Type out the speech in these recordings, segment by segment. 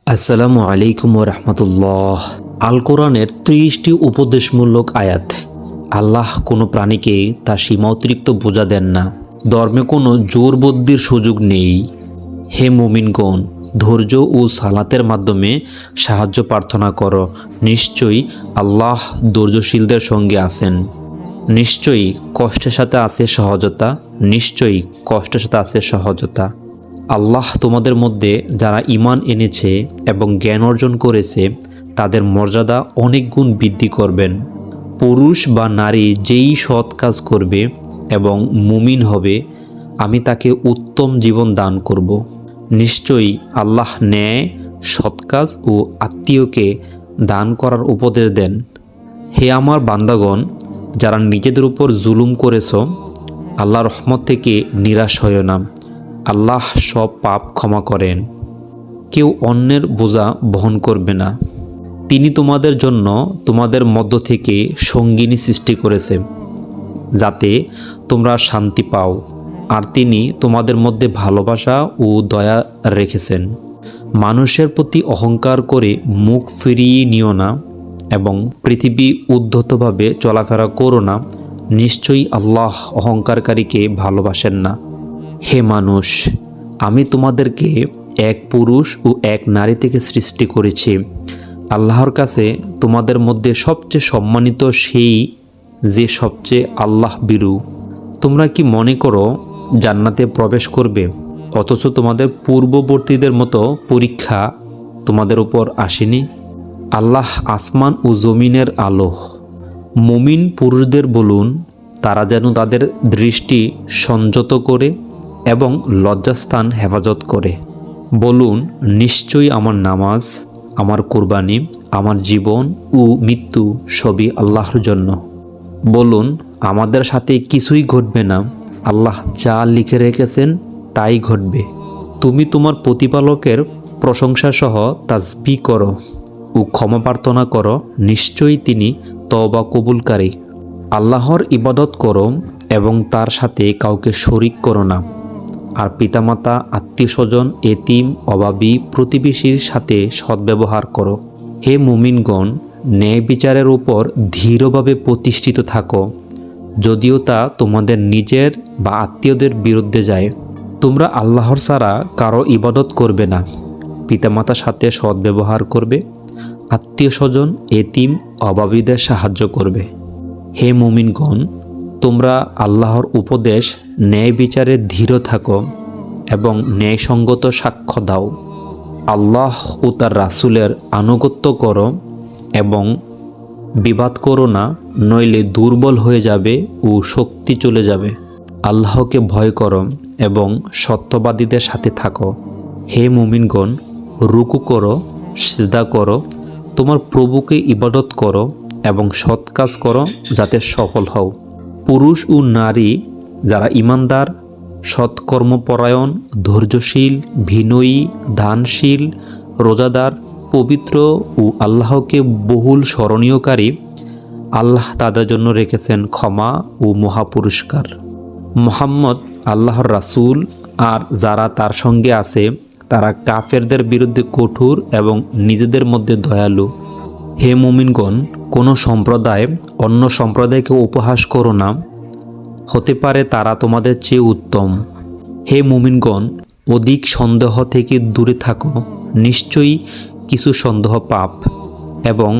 আসসালামু আলাইকুম রহমতুল্লাহ। আল কোরআনের ৩০টি উপদেশমূলক আয়াত। আল্লাহ কোনো প্রাণীকে তার সীমা অতিরিক্ত বোঝা দেন না। ধর্মে কোনো জোরবুদ্ধির সুযোগ নেই। হে মুমিনগণ, ধৈর্য ও সালাতের মাধ্যমে সাহায্য প্রার্থনা করো। নিশ্চয়ই আল্লাহ ধৈর্যশীলদের সঙ্গে আছেন। নিশ্চয়ই কষ্টের সাথে আছে সহজতা। নিশ্চয়ই কষ্টের সাথে আছে সহজতা। আল্লাহ তোমাদের মধ্যে যারা ঈমান এনেছে এবং জ্ঞান অর্জন করেছে তাদের মর্যাদা অনেক গুণ বৃদ্ধি করবেন। পুরুষ বা নারী যেই সৎ কাজ করবে এবং মুমিন হবে, আমি তাকে উত্তম জীবন দান করব। নিশ্চয়ই আল্লাহ ন্যায়, সৎ কাজ ও আত্মীয়কে দান করার উপদেশ দেন। হে আমার বান্দাগণ, যারা নিজেদের উপর জুলুম করেছ, আল্লাহর রহমত থেকে নিরাশ হয়ো না। আল্লাহ সব পাপ ক্ষমা করেন। কেউ অন্যের বোঝা বহন করবে না। তিনি তোমাদের জন্য তোমাদের মধ্য থেকে সঙ্গিনী সৃষ্টি করেছে, যাতে তোমরা শান্তি পাও, আর তিনি তোমাদের মধ্যে ভালোবাসা ও দয়া রেখেছেন। মানুষের প্রতি অহংকার করে মুখ ফিরিয়ে নিও না এবং পৃথিবী উদ্ধতভাবে চলাফেরা করো না। নিশ্চয়ই আল্লাহ অহংকারকারীকে ভালোবাসেন না। হে মানুষ, আমি তোমাদেরকে এক পুরুষ ও এক নারী থেকে সৃষ্টি করেছি। আল্লাহর কাছে তোমাদের মধ্যে সবচেয়ে সম্মানিত সেই যে সবচেয়ে আল্লাহ ভীরু। তোমরা কি মনে করো জান্নাতে প্রবেশ করবে, অথচ তোমাদের পূর্ববর্তীদের মতো পরীক্ষা তোমাদের উপর আসেনি? আল্লাহ আসমান ও জমিনের আলো। মুমিন পুরুষদের বলুন, তারা যেন তাদের দৃষ্টি সংযত করে এবং লজ্জাস্থান হেফাজত করে। বলুন, নিশ্চয়ই আমার নামাজ, আমার কুরবানি, আমার জীবন ও মৃত্যু সবই আল্লাহর জন্য। বলুন, আমাদের সাথে কিছুই ঘটবে না, আল্লাহ যা লিখে রেখেছেন তাই ঘটবে। তুমি তোমার প্রতিপালকের প্রশংসা সহ তাসবিহ করো ও ক্ষমা প্রার্থনা করো। নিশ্চয়ই তিনি তওবা কবুলকারী। আল্লাহর ইবাদত করো এবং তার সাথে কাউকে শরিক করো না। আর পিতামাতা, আত্মীয়স্বজন, এতিম, অভাবী, প্রতিবেশীর সাথে সদ্ব্যবহার করো। হে মুমিনগণ, ন্যায় বিচারের উপর দৃঢ়ভাবে প্রতিষ্ঠিত থাকো, যদিও তা তোমাদের নিজের বা আত্মীয়দের বিরুদ্ধে যায়। তোমরা আল্লাহর ছাড়া কারো ইবাদত করবে না। পিতামাতার সাথে সদ্ব্যবহার করবে, আত্মীয়স্বজন, এতিম, অভাবীদের সাহায্য করবে। হে মুমিনগণ, তোমরা আল্লাহর উপদেশ ন্যায় বিচারে দৃঢ় থাকো এবং ন্যায়সঙ্গত সাক্ষ্য দাও। আল্লাহ ও তার রাসূলের আনুগত্য করো এবং বিবাদ করো না, নইলে দুর্বল হয়ে যাবে ও শক্তি চলে যাবে। আল্লাহকে ভয় করো এবং সত্যবাদীদের সাথে থাকো। হে মুমিনগণ, রুকু করো, সিজদা করো, তোমার প্রভুকে ইবাদত করো এবং সৎ কাজ করো, যাতে সফল হও। পুরুষ ও নারী যারা ঈমানদার, সৎকর্মপরায়ণ, ধৈর্যশীল, বিনয়ী, দানশীল, রোজাদার, পবিত্র ও আল্লাহকে বহুল স্মরণীয়কারী, আল্লাহ তাদের জন্য রেখেছেন ক্ষমা ও মহাপুরস্কার। মুহাম্মদ আল্লাহর রাসূল, আর যারা তার সঙ্গে আছে তারা কাফেরদের বিরুদ্ধে কঠোর এবং নিজেদের মধ্যে দয়ালু। হে মুমিনগণ, কোনো সম্প্রদায় অন্য সম্প্রদায়কে উপহাস করো না, হতে পারে তারা তোমাদের চেয়ে উত্তম। হে মুমিনগণ, অধিক সন্দেহ থেকে দূরে থাকো। নিশ্চয়ই কিছু সন্দেহ পাপ, এবং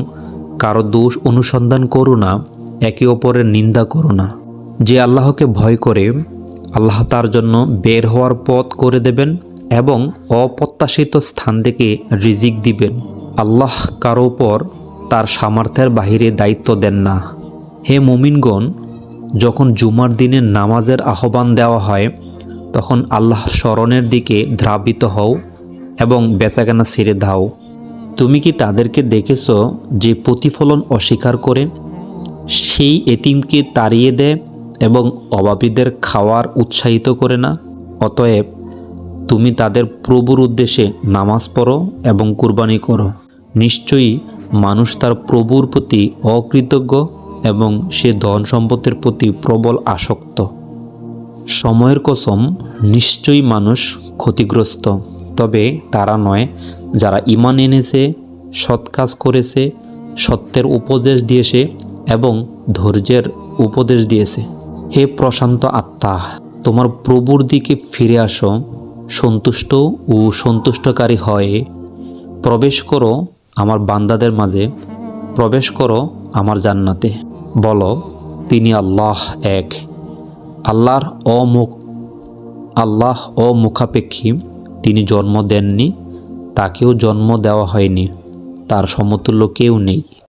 কারো দোষ অনুসন্ধান করো না, একে অপরের নিন্দা করো না। যে আল্লাহকে ভয় করে, আল্লাহ তার জন্য বের হওয়ার পথ করে দেবেন এবং অপ্রত্যাশিত স্থান থেকে রিজিক দিবেন। আল্লাহ কারো উপর তার সামর্থ্যের বাহিরে দায়িত্ব দেন না। হে মুমিনগণ, যখন জুমার দিনে নামাজের আহ্বান দেওয়া হয়, তখন আল্লাহর স্মরণের দিকে ধাবিত হও এবং বেচাকেনা ছেড়ে দাও। তুমি কি তাদেরকে দেখেছ যে প্রতিফলন অস্বীকার করে? সেই এতিমকে তাড়িয়ে দেয় এবং অভাবীদের খাওয়ার উৎসাহিত করে না? অতএব তুমি তাদের প্রভুর উদ্দেশ্যে নামাজ পড়ো এবং কুরবানি করো। নিশ্চয়ই মানুষ তার প্রভুর প্রতি অকৃতজ্ঞ এবং সে ধন সম্পদের প্রতি প্রবল আসক্ত। সময়ের কসম, নিশ্চয়ই মানুষ ক্ষতিগ্রস্ত। তবে তারা নয় যারা ঈমান এনেছে, সৎ কাজ করেছে, সত্যের উপদেশ দিয়েছে এবং ধৈর্যের উপদেশ দিয়েছে। হে প্রশান্ত আত্মা, তোমার প্রভুর দিকে ফিরে আসো, সন্তুষ্ট ও সন্তুষ্টকারী হয়ে প্রবেশ করো আমার বান্দাদের মাঝে, প্রবেশ করো আমার জান্নাতে। বলো, তিনি আল্লাহ এক। আল্লাহ অমুখাপেক্ষী, তিনি জন্ম দেননি, তাকেও জন্ম দেওয়া হয়নি, তার সমতুল্য কেউ নেই।